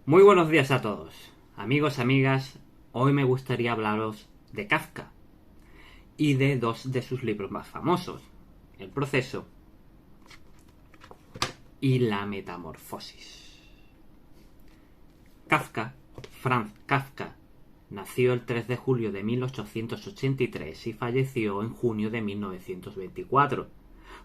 Muy buenos días a todos, amigos, amigas. Hoy me gustaría hablaros de Kafka y de dos de sus libros más famosos, El proceso y La metamorfosis. Kafka, Franz Kafka, nació el 3 de julio de 1883 y falleció en junio de 1924.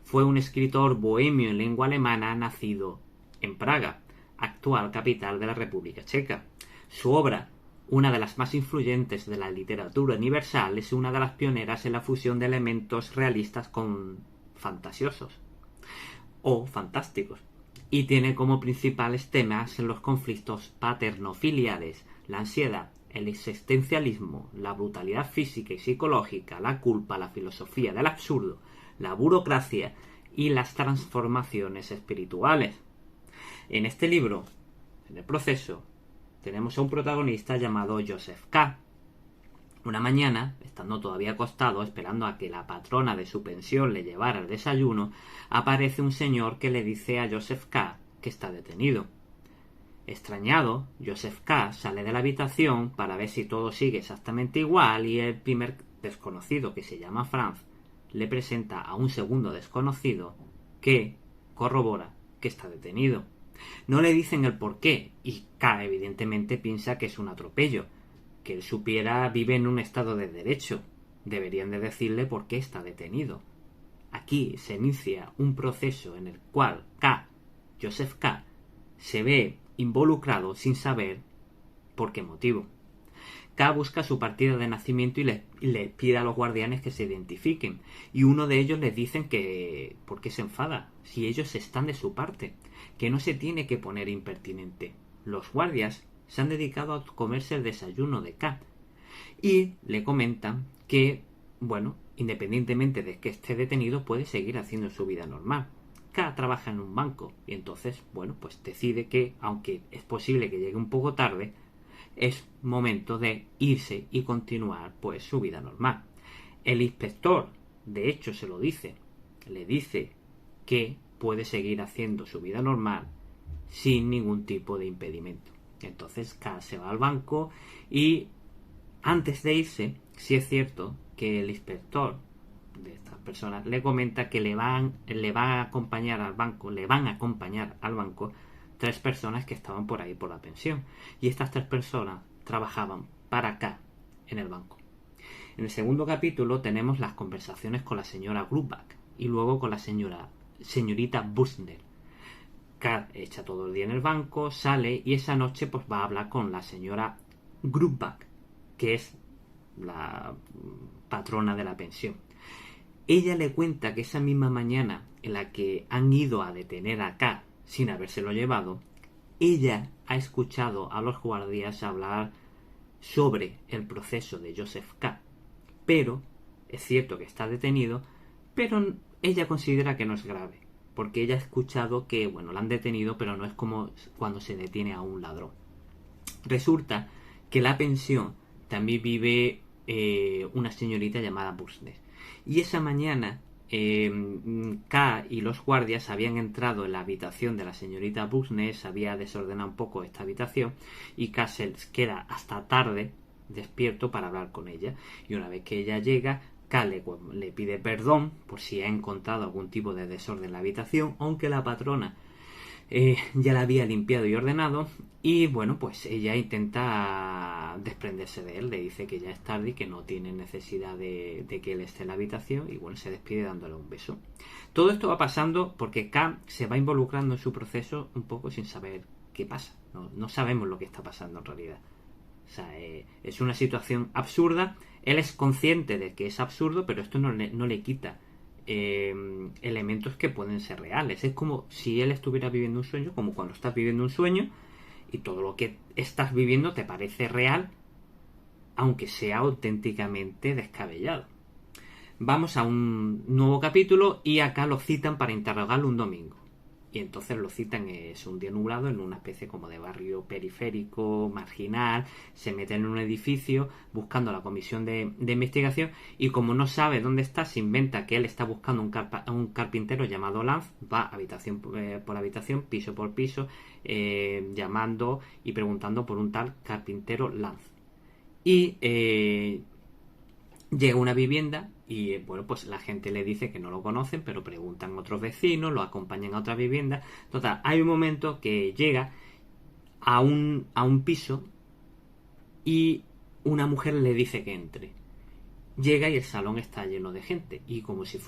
Fue un escritor bohemio en lengua alemana nacido en Praga, actual capital de la República Checa. Su obra, una de las más influyentes de la literatura universal, es una de las pioneras en la fusión de elementos realistas con fantasiosos o fantásticos, y tiene como principales temas los conflictos paterno-filiales, la ansiedad, el existencialismo, la brutalidad física y psicológica, la culpa, la filosofía del absurdo, la burocracia y las transformaciones espirituales. En este libro, en el proceso, tenemos a un protagonista llamado Joseph K. Una mañana, estando todavía acostado, esperando a que la patrona de su pensión le llevara el desayuno, aparece un señor que le dice a Joseph K. que está detenido. Extrañado, Joseph K. sale de la habitación para ver si todo sigue exactamente igual y el primer desconocido, que se llama Franz, le presenta a un segundo desconocido que corrobora que está detenido. No le dicen el por qué y K evidentemente piensa que es un atropello. Que él supiera, vive en un estado de derecho. Deberían de decirle por qué está detenido. Aquí se inicia un proceso en el cual Joseph K, se ve involucrado sin saber por qué motivo. K busca su partida de nacimiento y le pide a los guardianes que se identifiquen. Y uno de ellos les dice que ¿por qué se enfada? Si ellos están de su parte, que no se tiene que poner impertinente. Los guardias se han dedicado a comerse el desayuno de K y le comentan que, bueno, independientemente de que esté detenido, puede seguir haciendo su vida normal. K trabaja en un banco y entonces, bueno, pues decide que, aunque es posible que llegue un poco tarde, es momento de irse y continuar pues su vida normal. El inspector, de hecho, se lo dice, le dice que puede seguir haciendo su vida normal sin ningún tipo de impedimento. Entonces K se va al banco y antes de irse, sí es cierto que el inspector de estas personas le comenta que le van a acompañar al banco, tres personas que estaban por ahí por la pensión. Y estas tres personas trabajaban para K en el banco. En el segundo capítulo tenemos las conversaciones con la señora Grubach y luego con la señorita Busner. K echa todo el día en el banco, sale y esa noche pues va a hablar con la señora Grubach, que es la patrona de la pensión. Ella le cuenta que esa misma mañana en la que han ido a detener a K sin habérselo llevado, ella ha escuchado a los guardias hablar sobre el proceso de Joseph K. Pero es cierto que está detenido, pero ella considera que no es grave, porque ella ha escuchado que, bueno, la han detenido, pero no es como cuando se detiene a un ladrón. Resulta que la pensión también vive una señorita llamada Busnes. Y esa mañana K y los guardias habían entrado en la habitación de la señorita Busnes, había desordenado un poco esta habitación y K se queda hasta tarde despierto para hablar con ella. Y una vez que ella llega, K le pide perdón por si ha encontrado algún tipo de desorden en la habitación, aunque la patrona ya la había limpiado y ordenado. Y bueno, pues ella intenta desprenderse de él, le dice que ya es tarde y que no tiene necesidad de que él esté en la habitación, y bueno, se despide dándole un beso. Todo esto va pasando porque K se va involucrando en su proceso un poco sin saber qué pasa. No sabemos lo que está pasando en realidad. O sea, es una situación absurda. Él es consciente de que es absurdo, pero esto no le quita elementos que pueden ser reales. Es como si él estuviera viviendo un sueño, como cuando estás viviendo un sueño y todo lo que estás viviendo te parece real, aunque sea auténticamente descabellado. Vamos a un nuevo capítulo y acá lo citan para interrogarlo un domingo. y entonces lo citan, es un día nublado, en una especie como de barrio periférico, marginal, se mete en un edificio buscando a la comisión de investigación, y como no sabe dónde está, se inventa que él está buscando un carpintero llamado Lance, va habitación por habitación, piso por piso, llamando y preguntando por un tal carpintero Lance. Y llega a una vivienda y bueno, pues la gente le dice que no lo conocen, pero preguntan a otros vecinos, lo acompañan a otra vivienda. Total, hay un momento que llega a un piso y una mujer le dice que entre. Llega y el salón está lleno de gente, y como si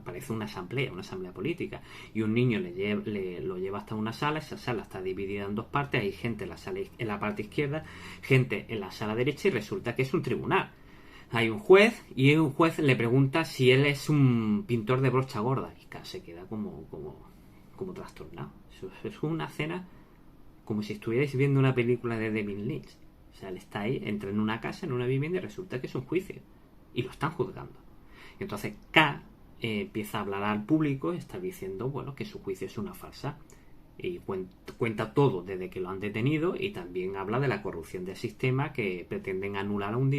parece una asamblea política, y un niño lo lleva hasta una sala. Esa sala está dividida en dos partes, hay gente en la parte izquierda, gente en la sala derecha, y resulta que es un tribunal. Hay un juez, y un juez le pregunta si él es un pintor de brocha gorda, y se queda como trastornado. Es una escena como si estuvierais viendo una película de David Lynch. O sea, él está ahí, entra en una casa, en una vivienda, y resulta que es un juicio y lo están juzgando. Entonces K empieza a hablar al público, está diciendo, bueno, que su juicio es una farsa, y cuenta todo desde que lo han detenido, y también habla de la corrupción del sistema, que pretenden anular a un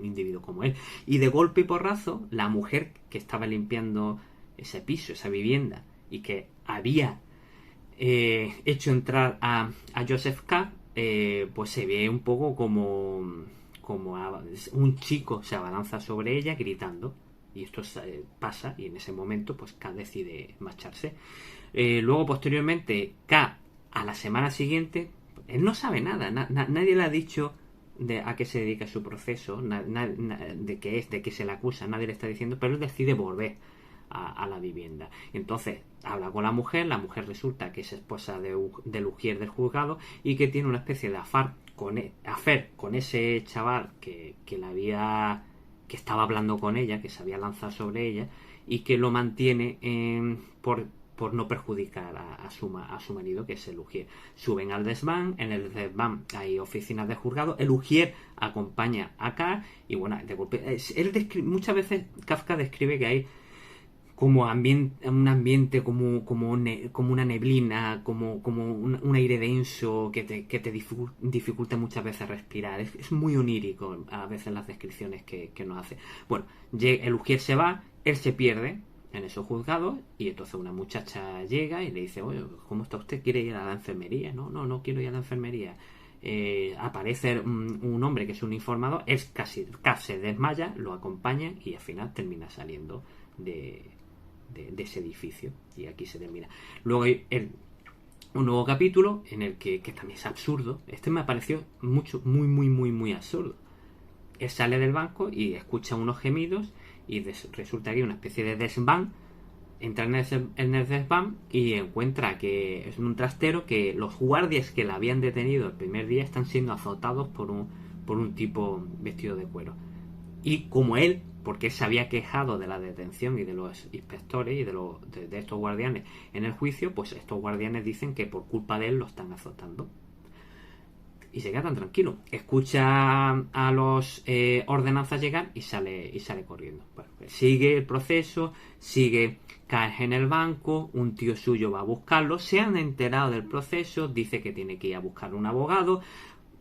individuo como él. Y de golpe y porrazo, la mujer que estaba limpiando ese piso, esa vivienda, y que había hecho entrar a Joseph K, pues se ve un poco como un chico se abalanza sobre ella gritando, y esto pasa, y en ese momento pues K decide marcharse. Luego posteriormente K, a la semana siguiente, él no sabe nada, nadie le ha dicho a qué se dedica su proceso, de qué se le acusa, nadie le está diciendo, pero él decide volver a la vivienda. Entonces habla con la mujer resulta que es esposa del ujier del juzgado, y que tiene una especie de affair con ese chaval que estaba hablando con ella, que se había lanzado sobre ella, y que lo mantiene por no perjudicar a su marido, que es el ujier. Suben al desván, en el desván hay oficinas de juzgado, el ujier acompaña a K, y bueno, de golpe, muchas veces Kafka describe que hay como un ambiente como una neblina, como un aire denso que te dificulta muchas veces respirar. Es muy onírico a veces las descripciones que nos hace. Bueno, el ujier se va, él se pierde en esos juzgados, y entonces una muchacha llega y le dice, oye, ¿cómo está usted? ¿Quiere ir a la enfermería? No quiero ir a la enfermería. Aparece un hombre que es un informador, casi se desmaya, lo acompaña, y al final termina saliendo de ese edificio, y aquí se termina. Luego hay un nuevo capítulo en el que también es absurdo. Este me pareció muy absurdo. Él sale del banco y escucha unos gemidos, y resulta que hay una especie de desván. Entra en el desván y encuentra que es un trastero, que los guardias que la habían detenido el primer día están siendo azotados por un tipo vestido de cuero. Y como él, porque se había quejado de la detención y de los inspectores y de estos guardianes en el juicio, pues estos guardianes dicen que por culpa de él lo están azotando. Y se queda tan tranquilo. Escucha a los ordenanzas llegar y sale corriendo. Bueno, pues sigue el proceso, cae en el banco, un tío suyo va a buscarlo, se han enterado del proceso, dice que tiene que ir a buscar un abogado,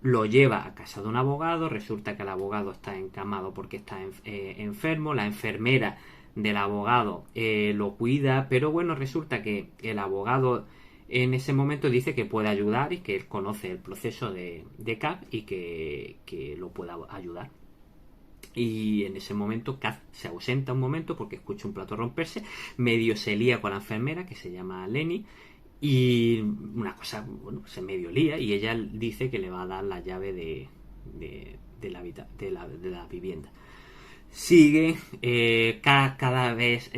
lo lleva a casa de un abogado, resulta que el abogado está encamado porque está enfermo, la enfermera del abogado lo cuida, pero bueno, resulta que el abogado en ese momento dice que puede ayudar, y que él conoce el proceso de Cap, y que lo pueda ayudar. Y en ese momento Cap se ausenta un momento porque escucha un plato romperse, medio se lía con la enfermera, que se llama Lenny, y una cosa, bueno, se medio lía, y ella dice que le va a dar la llave de la vivienda. Sigue, cada vez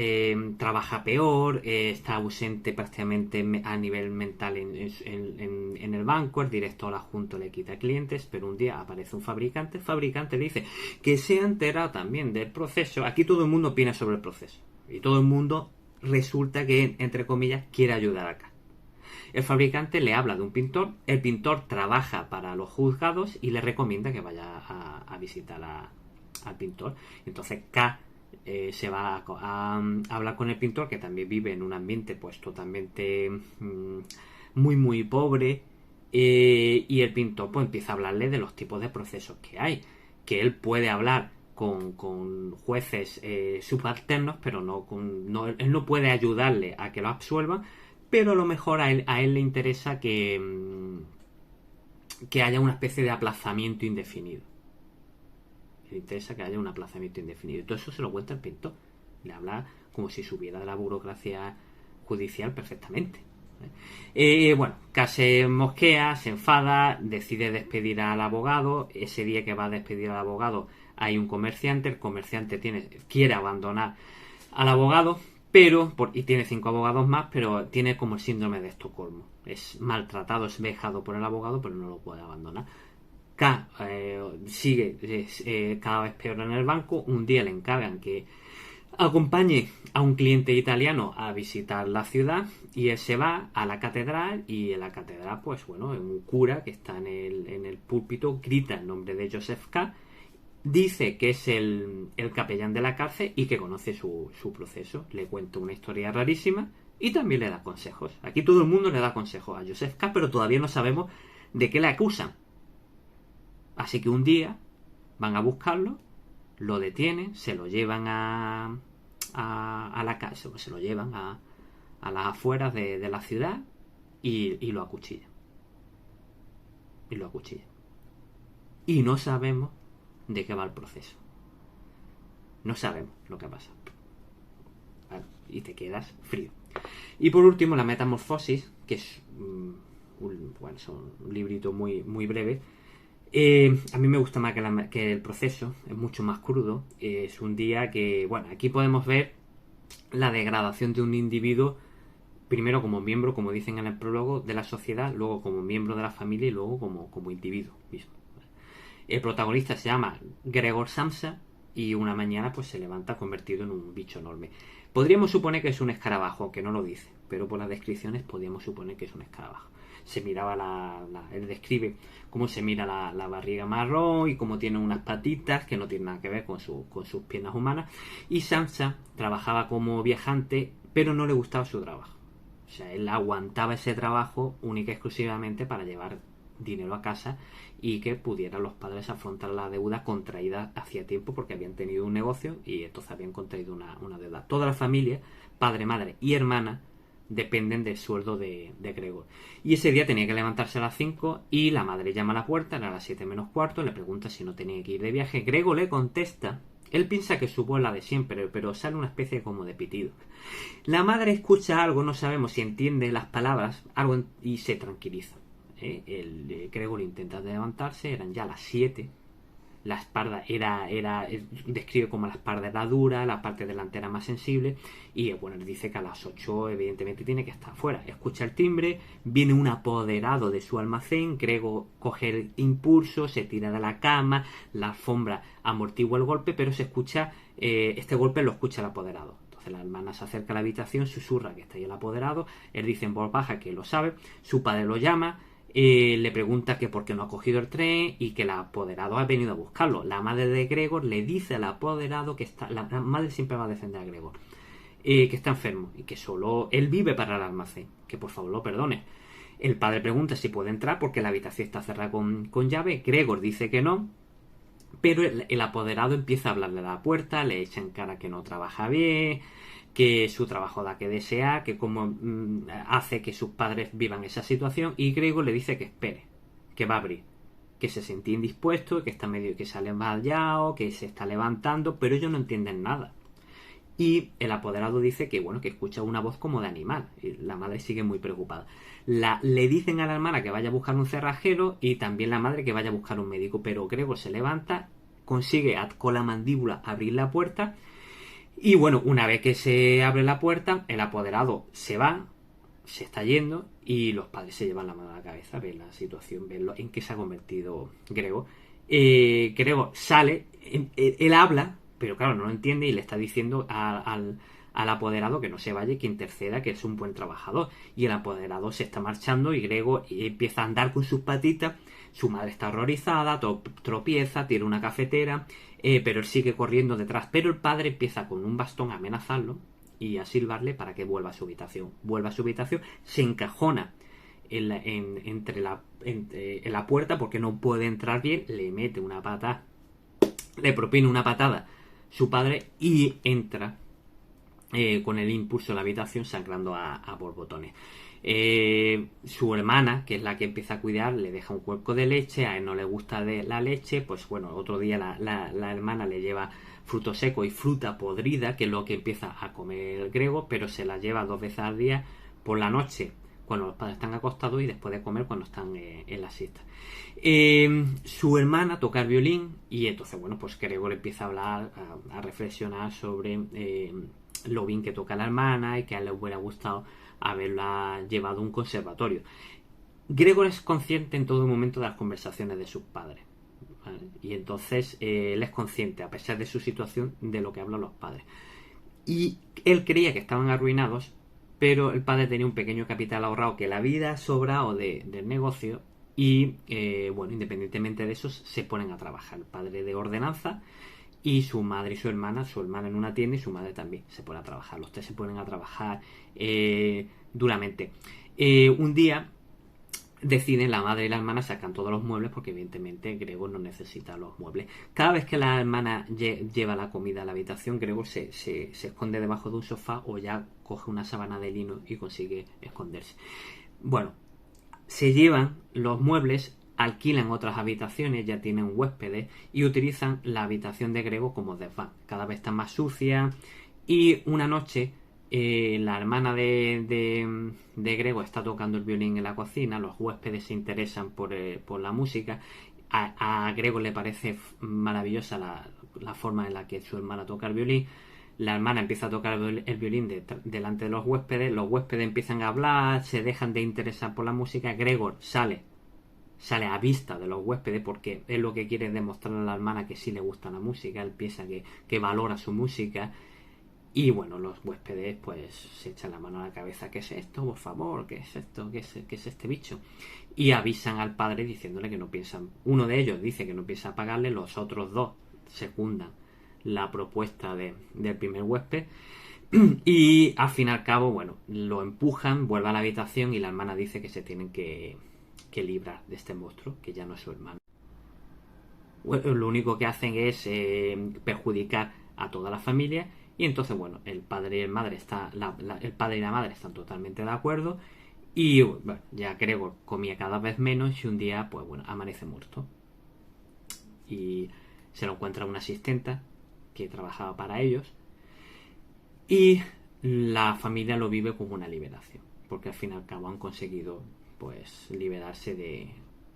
trabaja peor, está ausente prácticamente a nivel mental en el banco, el director adjunto le quita clientes, pero un día aparece un fabricante, el fabricante le dice que se ha enterado también del proceso. Aquí todo el mundo opina sobre el proceso, y todo el mundo resulta que, entre comillas, quiere ayudar acá. El fabricante le habla de un pintor, el pintor trabaja para los juzgados y le recomienda que vaya a visitar al pintor. Entonces K se va a hablar con el pintor, que también vive en un ambiente pues totalmente muy muy pobre, y el pintor pues empieza a hablarle de los tipos de procesos que hay, que él puede hablar con jueces subalternos, pero él no puede ayudarle a que lo absuelvan, pero a lo mejor a él le interesa que haya una especie de aplazamiento indefinido. Le interesa que haya un aplazamiento indefinido. Y todo eso se lo cuenta el pintor. Le habla como si supiera de la burocracia judicial perfectamente. Bueno, se mosquea, se enfada, decide despedir al abogado. Ese día que va a despedir al abogado hay un comerciante. El comerciante quiere abandonar al abogado, y tiene 5 abogados más, pero tiene como el síndrome de Estocolmo. Es maltratado, es vejado por el abogado, pero no lo puede abandonar. K sigue cada vez peor en el banco. Un día le encargan que acompañe a un cliente italiano a visitar la ciudad, y él se va a la catedral, y en la catedral pues bueno, un cura que está en el púlpito grita el nombre de Joseph K., dice que es el capellán de la cárcel y que conoce su proceso, le cuenta una historia rarísima y también le da consejos. Aquí todo el mundo le da consejos a Joseph K., pero todavía no sabemos de qué le acusan. Así que un día van a buscarlo, lo detienen, se lo llevan a la casa, se lo llevan a las afueras de la ciudad y lo acuchillan. Y lo acuchillan. Y no sabemos de qué va el proceso. No sabemos lo que pasa. ¿Vale? Y te quedas frío. Y por último, la Metamorfosis, que es es un librito muy, muy breve. A mí me gusta más que el proceso, es mucho más crudo. Es un día que, bueno, aquí podemos ver la degradación de un individuo, primero como miembro, como dicen en el prólogo, de la sociedad, luego como miembro de la familia y luego como individuo mismo. El protagonista se llama Gregor Samsa y una mañana pues se levanta convertido en un bicho enorme. Podríamos suponer que es un escarabajo, aunque no lo dice, pero por las descripciones podríamos suponer que es un escarabajo. Se miraba él describe cómo se mira la barriga marrón y cómo tiene unas patitas que no tienen nada que ver con sus piernas humanas. Y Samsa trabajaba como viajante, pero no le gustaba su trabajo. O sea, él aguantaba ese trabajo única y exclusivamente para llevar dinero a casa y que pudieran los padres afrontar la deuda contraída hacía tiempo, porque habían tenido un negocio y entonces habían contraído una deuda. Toda la familia, padre, madre y hermana, dependen del sueldo de Gregor. Y ese día tenía que levantarse a las 5 y la madre llama a la puerta, era a las 7 menos cuarto, le pregunta si no tenía que ir de viaje. Gregor le contesta, él piensa que su voz es la de siempre, pero sale una especie como de pitido. La madre escucha algo, no sabemos si entiende las palabras, algo, y se tranquiliza. El Gregor intenta levantarse, eran ya las 7. La espalda describe como la espalda era dura, la parte delantera más sensible, y bueno, él dice que a las 8 evidentemente tiene que estar fuera. Escucha el timbre, viene un apoderado de su almacén. Gregor coge el impulso, se tira de la cama, la alfombra amortigua el golpe, pero se escucha, este golpe lo escucha el apoderado. Entonces la hermana se acerca a la habitación, susurra que está ahí el apoderado, él dice en voz baja que lo sabe, su padre lo llama, le pregunta que por qué no ha cogido el tren y que el apoderado ha venido a buscarlo. La madre de Gregor le dice al apoderado que la madre siempre va a defender a Gregor, que está enfermo y que solo él vive para el almacén, que por favor lo perdone. El padre pregunta si puede entrar porque la habitación está cerrada con llave. Gregor dice que no, pero el apoderado empieza a hablarle a la puerta, le echa en cara que no trabaja bien, que su trabajo da que desear, que cómo hace que sus padres vivan esa situación, y Gregor le dice que espere, que va a abrir, que se siente indispuesto, que está medio que se ha levantado, que se está levantando, pero ellos no entienden nada. Y el apoderado dice que bueno, que escucha una voz como de animal, y la madre sigue muy preocupada. Le dicen a la hermana que vaya a buscar un cerrajero y también la madre que vaya a buscar un médico, pero Gregor se levanta, consigue con la mandíbula abrir la puerta. Y bueno, una vez que se abre la puerta, el apoderado se va, se está yendo, y los padres se llevan la mano a la cabeza, ven la situación, ven en qué se ha convertido Gregor. Gregor sale, él habla, pero claro, no lo entiende y le está diciendo al apoderado que no se vaya, que interceda, que es un buen trabajador. Y el apoderado se está marchando y Gregor empieza a andar con sus patitas Su madre está horrorizada, tropieza, tira una cafetera, pero él sigue corriendo detrás. Pero el padre empieza con un bastón a amenazarlo y a silbarle para que vuelva a su habitación. Vuelve a su habitación, se encajona en la puerta porque no puede entrar bien, le mete una patada, le propina una patada su padre y entra con el impulso en la habitación sangrando a borbotones. Su hermana, que es la que empieza a cuidar, le deja un cuenco de leche, a él no le gusta de la leche, pues bueno, otro día la hermana le lleva fruto seco y fruta podrida, que es lo que empieza a comer el Grego, pero se la lleva 2 veces al día por la noche, cuando los padres están acostados, y después de comer cuando están en la siesta. Su hermana toca el violín y entonces, bueno, pues Gregor empieza a hablar, a reflexionar sobre lo bien que toca la hermana y que a él le hubiera gustado haberla llevado a un conservatorio. Gregor es consciente en todo momento de las conversaciones de sus padres, ¿vale? Y entonces él es consciente, a pesar de su situación, de lo que hablan los padres. Y él creía que estaban arruinados, pero el padre tenía un pequeño capital ahorrado que la vida sobrado del negocio y, bueno, independientemente de eso, se ponen a trabajar. El padre de ordenanza y su madre y su hermana en una tienda y su madre también se pone a trabajar. Los tres se ponen a trabajar duramente. Un día deciden, la madre y la hermana sacan todos los muebles porque evidentemente Gregor no necesita los muebles. Cada vez que la hermana lleva la comida a la habitación, Gregor se esconde debajo de un sofá o ya coge una sábana de lino y consigue esconderse. Bueno, se llevan los muebles, alquilan otras habitaciones, ya tienen huéspedes y utilizan la habitación de Gregor como desván. Cada vez está más sucia y una noche la hermana de Gregor está tocando el violín en la cocina, los huéspedes se interesan por la música, a Gregor le parece maravillosa la forma en la que su hermana toca el violín, la hermana empieza a tocar el violín delante de los huéspedes empiezan a hablar, se dejan de interesar por la música, Gregor sale a vista de los huéspedes porque es lo que quiere demostrar a la hermana que sí le gusta la música, él piensa que valora su música. Y bueno, los huéspedes pues se echan la mano a la cabeza. ¿Qué es esto, por favor? ¿Qué es esto? ¿Qué es este bicho? Y avisan al padre diciéndole que no piensan. Uno de ellos dice que no piensa pagarle, los otros dos secundan la propuesta del primer huésped. Y al fin y al cabo, bueno, lo empujan, vuelve a la habitación y la hermana dice que se tienen que librar de este monstruo, que ya no es su hermano. Bueno, lo único que hacen es perjudicar a toda la familia. Y entonces, bueno, el padre y la madre están totalmente de acuerdo. Y bueno, ya Gregor comía cada vez menos y un día, pues bueno, amanece muerto. Y se lo encuentra una asistenta que trabajaba para ellos. Y la familia lo vive como una liberación. Porque al fin y al cabo han conseguido, pues, liberarse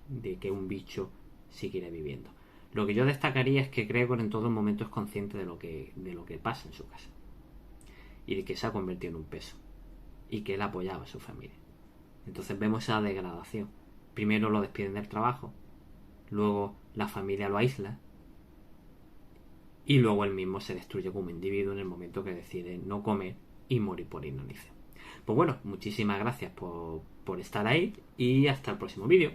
de que un bicho siguiera viviendo. Lo que yo destacaría es que Gregor en todo momento es consciente de lo que pasa en su casa y de que se ha convertido en un peso y que él apoyaba a su familia. Entonces vemos esa degradación. Primero lo despiden del trabajo, luego la familia lo aísla y luego él mismo se destruye como individuo en el momento que decide no comer y morir por inanición. Pues bueno, muchísimas gracias por estar ahí y hasta el próximo vídeo.